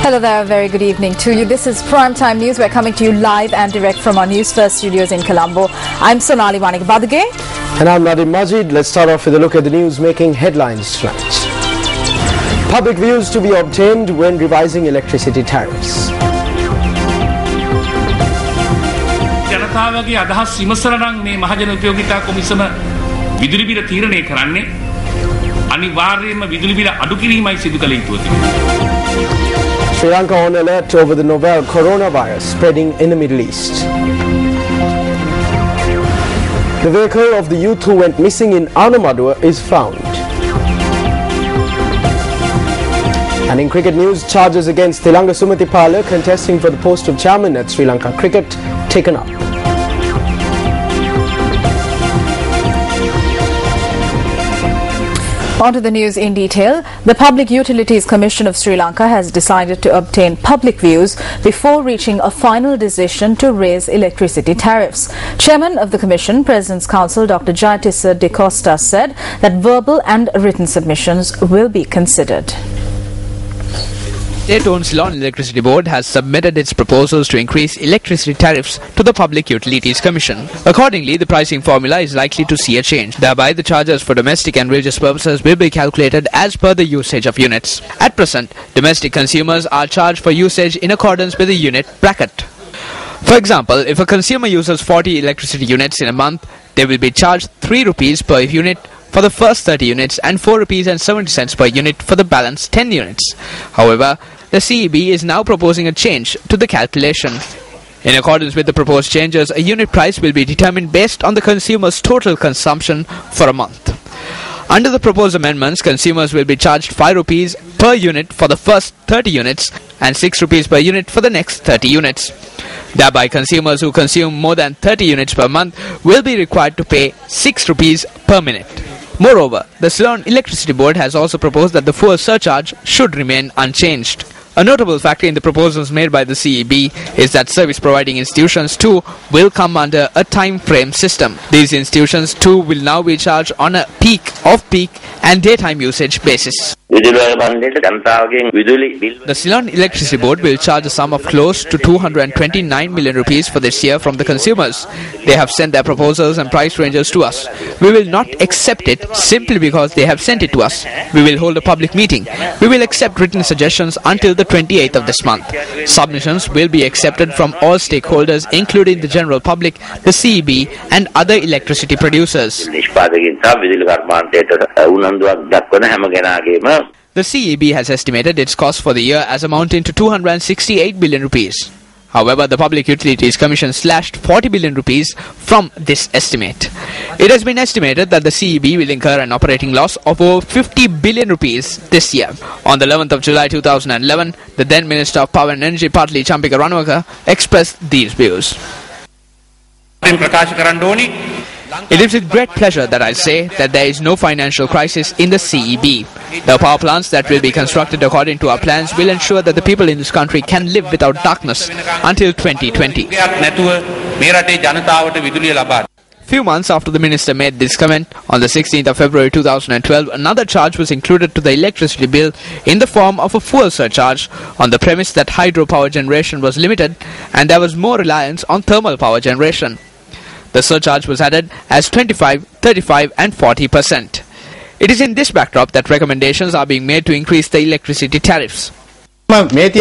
Hello there, very good evening to you. This is Primetime News. We're coming to you live and direct from our News First studios in Colombo. I'm Sonali Manikbadage. And I'm Nadim Majid. Let's start off with a look at the news making headlines tonight. Public views to be obtained when revising electricity tariffs. ජනතාවගේ අදහස් විමසලා නම් මේ මහජන උපයෝගිතා කොමිසම විදුලි බිල තීරණය කරන්නේ අනිවාර්යයෙන්ම විදුලි බිල අඩු කිරීමයි සිදු කළ යුතුව තිබෙනවා. Sri Lanka on alert over the novel coronavirus spreading in the Middle East. The vehicle of the youth who went missing in Anamadua is found. And in cricket news, charges against Lanka Sumatipala contesting for the post of chairman at Sri Lanka Cricket taken up. On to the news in detail. The Public Utilities Commission of Sri Lanka has decided to obtain public views before reaching a final decision to raise electricity tariffs. Chairman of the Commission, President's Counsel Dr. Jayatissa De Costa said that verbal and written submissions will be considered. State-owned Ceylon Electricity Board has submitted its proposals to increase electricity tariffs to the Public Utilities Commission. Accordingly, the pricing formula is likely to see a change. Thereby, the charges for domestic and religious purposes will be calculated as per the usage of units. At present, domestic consumers are charged for usage in accordance with the unit bracket. For example, if a consumer uses 40 electricity units in a month, they will be charged 3 rupees per unit for the first 30 units and 4 rupees and 70 cents per unit for the balance 10 units. However, the CEB is now proposing a change to the calculation. In accordance with the proposed changes, a unit price will be determined based on the consumer's total consumption for a month. Under the proposed amendments, consumers will be charged 5 rupees per unit for the first 30 units and 6 rupees per unit for the next 30 units. Thereby, consumers who consume more than 30 units per month will be required to pay 6 rupees per minute. Moreover, the Ceylon Electricity Board has also proposed that the fuel surcharge should remain unchanged. A notable factor in the proposals made by the CEB is that service-providing institutions too will come under a time frame system. These institutions too will now be charged on a peak, off-peak and daytime usage basis. The Ceylon Electricity Board will charge a sum of close to 229 million rupees for this year from the consumers. They have sent their proposals and price ranges to us. We will not accept it simply because they have sent it to us. We will hold a public meeting. We will accept written suggestions until the 28th of this month. Submissions will be accepted from all stakeholders, including the general public, the CEB and other electricity producers. The CEB has estimated its cost for the year as amounting to 268 billion rupees. However, the Public Utilities Commission slashed 40 billion rupees from this estimate. It has been estimated that the CEB will incur an operating loss of over 50 billion rupees this year. On the 11th of July 2011, the then Minister of Power and Energy, Patli Champika Ranawaka, expressed these views. It is with great pleasure that I say that there is no financial crisis in the CEB. The power plants that will be constructed according to our plans will ensure that the people in this country can live without darkness until 2020. Few months after the minister made this comment, on the 16th of February 2012, another charge was included to the electricity bill in the form of a fuel surcharge on the premise that hydropower generation was limited and there was more reliance on thermal power generation. The surcharge was added as 25, 35 and 40%. It is in this backdrop that recommendations are being made to increase the electricity tariffs. This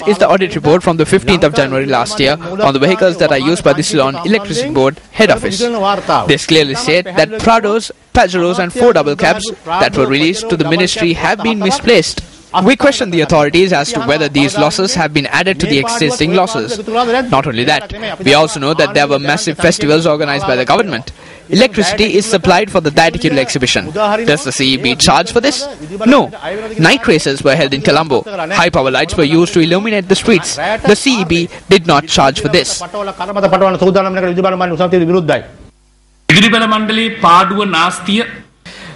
is the audit report from the 15th of January last year on the vehicles that are used by the Ceylon Electricity Board head office. This clearly states that Prados, Pajeros and 4 double cabs that were released to the ministry have been misplaced. We question the authorities as to whether these losses have been added to the existing losses. Not only that, we also know that there were massive festivals organized by the government. electricity is supplied for the Diaticule exhibition. Does the CEB charge for this? No. Night races were held in Colombo. High power lights were used to illuminate the streets. The CEB did not charge for this.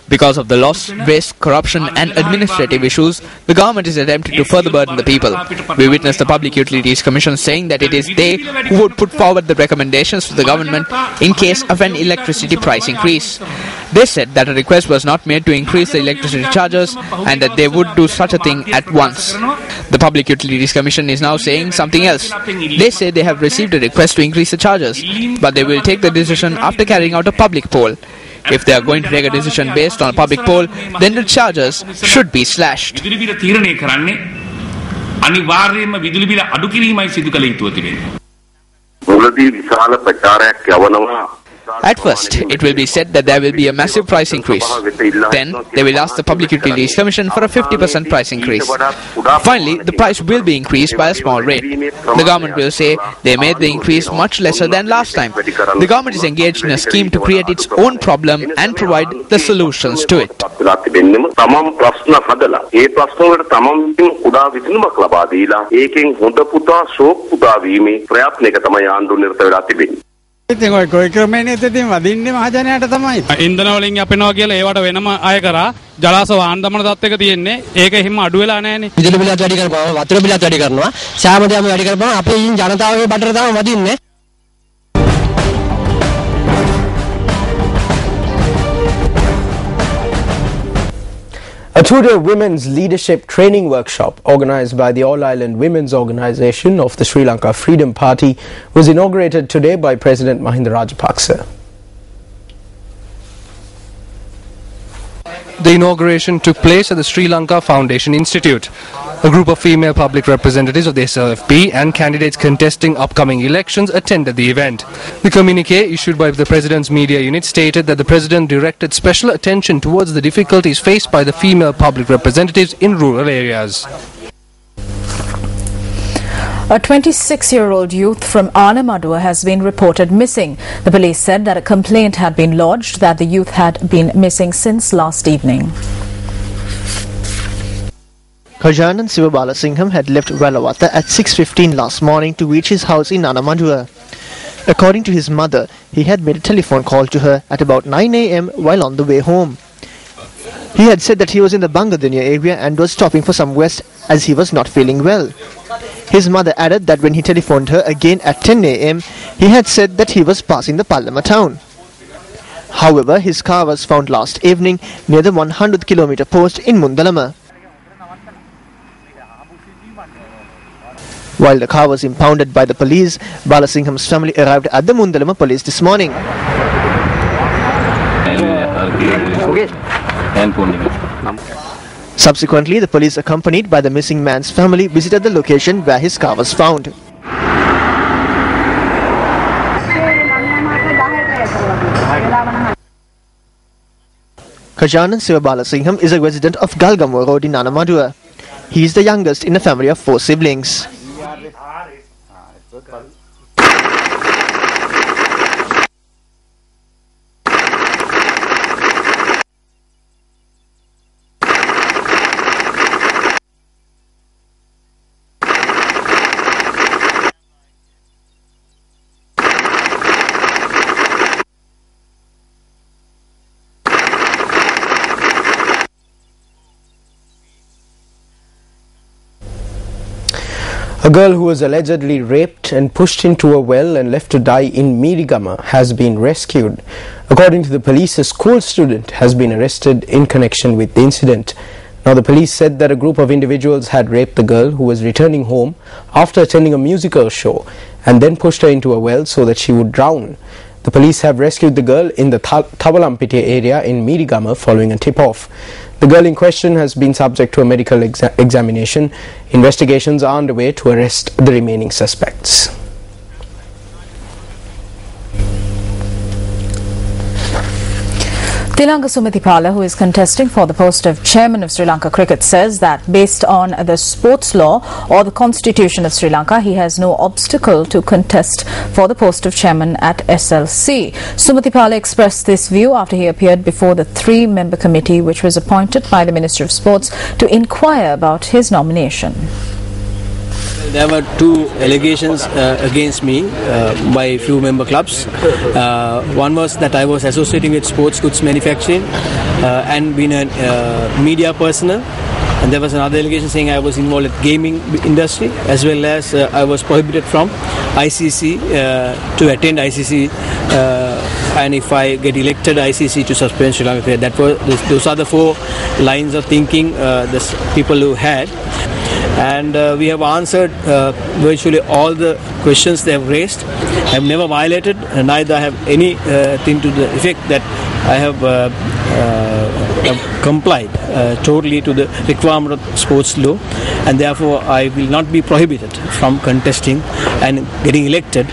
Because of the loss, waste, corruption and administrative issues, the government is attempting to further burden the people. We witnessed the Public Utilities Commission saying that it is they who would put forward the recommendations to the government in case of an electricity price increase. They said that a request was not made to increase the electricity charges and that they would do such a thing at once. The Public Utilities Commission is now saying something else. They say they have received a request to increase the charges, but they will take the decision after carrying out a public poll. If they are going to take a decision based on a public poll, then the charges should be slashed. At first, it will be said that there will be a massive price increase. Then, they will ask the Public Utilities Commission for a 50% price increase. Finally, the price will be increased by a small rate. The government will say they made the increase much lesser than last time. The government is engaged in a scheme to create its own problem and provide the solutions to it. ඉතින් ඔය කොයි ක්‍රමයේද ඉතින් වදින්නේ මහජනයාට තමයි. ඉන්ධන වලින් යපෙනවා කියලා ඒවට වෙනම අය කරා ජලාශ වාහන දමන තත්ත්වයක තියෙන්නේ. ඒක හිම අඩු වෙලා නැහැනේ. විදුලි බිලත් වැඩි කරපුවා, වතුර බිලත් වැඩි කරනවා. සෑමදේම වැඩි කරපුවා අපේ ජනතාවගේ බඩට තමයි වදින්නේ. A two-day women's leadership training workshop organised by the All-Ireland Women's Organisation of the Sri Lanka Freedom Party was inaugurated today by President Mahinda Rajapaksa. The inauguration took place at the Sri Lanka Foundation Institute. A group of female public representatives of the SLFP and candidates contesting upcoming elections attended the event. The communique issued by the President's media unit stated that the President directed special attention towards the difficulties faced by the female public representatives in rural areas. A 26-year-old youth from Anamadua has been reported missing. The police said that a complaint had been lodged that the youth had been missing since last evening. Kajanan Sivabalasingham had left Velawata at 6:15 last morning to reach his house in Anamadua. According to his mother, he had made a telephone call to her at about 9 a.m. while on the way home. He had said that he was in the Bangadanya area and was stopping for some rest as he was not feeling well. His mother added that when he telephoned her again at 10 a.m., he had said that he was passing the Pallama town. However, his car was found last evening near the 100-kilometer post in Mundalama. While the car was impounded by the police, Balasingham's family arrived at the Mundalama police this morning. Subsequently, the police, accompanied by the missing man's family, visited the location where his car was found. Kajanan Sivabalasingham is a resident of Galgamore Road in Anamadua. He is the youngest in a family of 4 siblings. A girl who was allegedly raped and pushed into a well and left to die in Mirigama has been rescued. According to the police, a school student has been arrested in connection with the incident. Now, the police said that a group of individuals had raped the girl who was returning home after attending a musical show and then pushed her into a well so that she would drown. The police have rescued the girl in the Thawalampiti area in Mirigama following a tip-off. The girl in question has been subject to a medical examination. Investigations are underway to arrest the remaining suspects. Tilanga Sumathipala, who is contesting for the post of chairman of Sri Lanka Cricket, says that based on the sports law or the constitution of Sri Lanka, he has no obstacle to contest for the post of chairman at SLC. Sumathipala expressed this view after he appeared before the 3-member committee which was appointed by the Ministry of Sports to inquire about his nomination. There were 2 allegations against me by few member clubs. One was that I was associating with sports goods manufacturing and being a media personnel. And there was another allegation saying I was involved in gaming industry, as well as I was prohibited from ICC to attend ICC, and if I get elected ICC to suspend Sri Lanka Cricket. Those are the 4 lines of thinking the people who had. And we have answered virtually all the questions they have raised. I have never violated, neither have anything to the effect that I have complied totally to the requirement of sports law, and therefore I will not be prohibited from contesting and getting elected.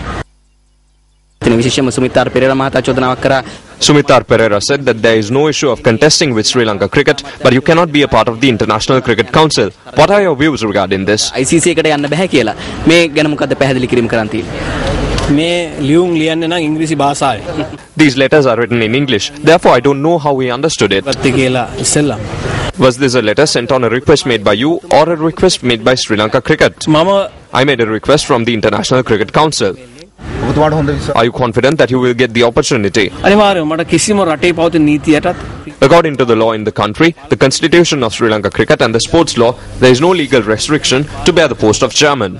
Sumitar Pereira said that there is no issue of contesting with Sri Lanka Cricket, but you cannot be a part of the International Cricket Council. What are your views regarding this? ICC එකට යන්න බෑ කියලා. මේ ගැන මොකද්ද පැහැදිලි කිරීම කරන්න තියෙන්නේ? මේ ලියුම් ලියන්නේ නම් ඉංග්‍රීසි භාෂාවේ. These letters are written in English, therefore I don't know how he understood it. Was this a letter sent on a request made by you or a request made by Sri Lanka Cricket? I made a request from the International Cricket Council. Are you confident that you will get the opportunity? According to the law in the country, the constitution of Sri Lanka Cricket and the sports law, there is no legal restriction to bear the post of chairman.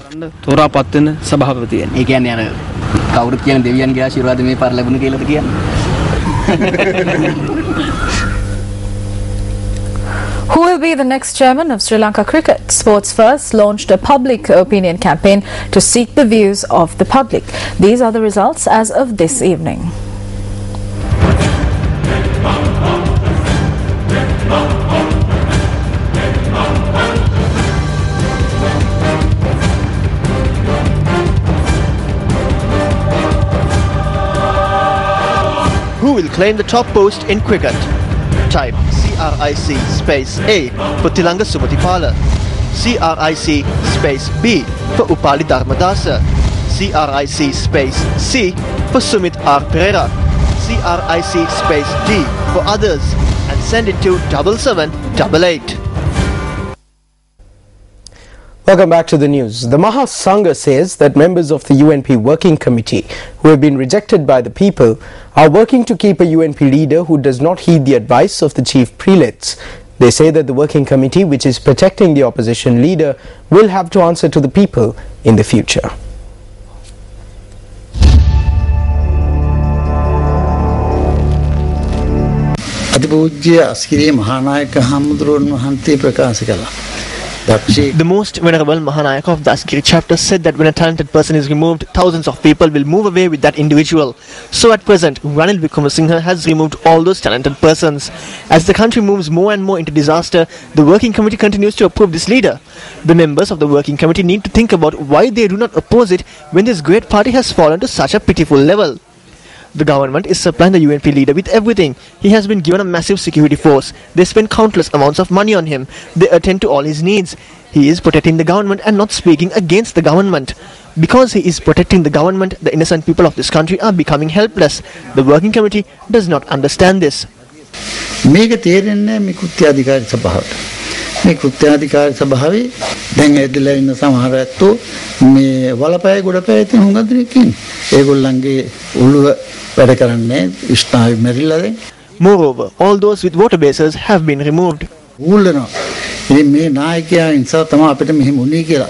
Who will be the next chairman of Sri Lanka Cricket? Sports First launched a public opinion campaign to seek the views of the public. These are the results as of this evening. Who will claim the top post in cricket? Type CRIC space A for Tilanga Sumathipala, CRIC space B for Upali Dharmadasa, CRIC space C for Sumit R. Pereira, CRIC space D for others, and send it to 7788. Welcome back to the news. The Mahasangha says that members of the UNP Working Committee who have been rejected by the people are working to keep a UNP leader who does not heed the advice of the chief prelates. They say that the Working Committee, which is protecting the opposition leader, will have to answer to the people in the future. The most venerable Mahanayaka of the Askiri chapter said that when a talented person is removed, thousands of people will move away with that individual. So at present, Ranil Wickramasinghe has removed all those talented persons. As the country moves more and more into disaster, the Working Committee continues to approve this leader. The members of the Working Committee need to think about why they do not oppose it when this great party has fallen to such a pitiful level. The government is supplying the UNP leader with everything. He has been given a massive security force. They spend countless amounts of money on him. They attend to all his needs. He is protecting the government and not speaking against the government. Because he is protecting the government, the innocent people of this country are becoming helpless. The Working Committee does not understand this. මේ කෘත්‍යාධිකාරී සභාවේ දැන් ඇදලා ඉන්න සමහර ඇත්තෝ මේ වලපය ගොඩපය තියෙන හුඟක් දෙනෙක් ඉන්නේ. ඒගොල්ලන්ගේ උළුව වැඩ කරන්නේ ස්නායු මැරිලා දැන්. Moreover, all those with water bases have been removed. ඌල්ලනවා. මේ නායකයා නිසා තමයි අපිට මෙහෙම උනේ කියලා.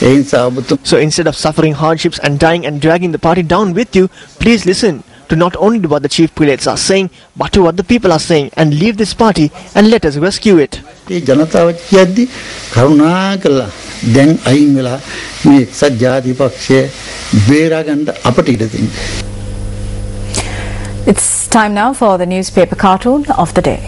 ඒ නිසා ඔබතුම So instead of suffering hardships and dying and dragging the party down with you, please listen to not only what the chief prelates are saying, but to what the people are saying, and leave this party and let us rescue it. මේ ජනතාව කියද්දි කරුණාකරලා දැන් අයින් වෙලා මේ එක්සත් ජාතික පක්ෂය බේරා ගන්න අපට ඉඩ දෙන්න. It's time now for the newspaper cartoon of the day.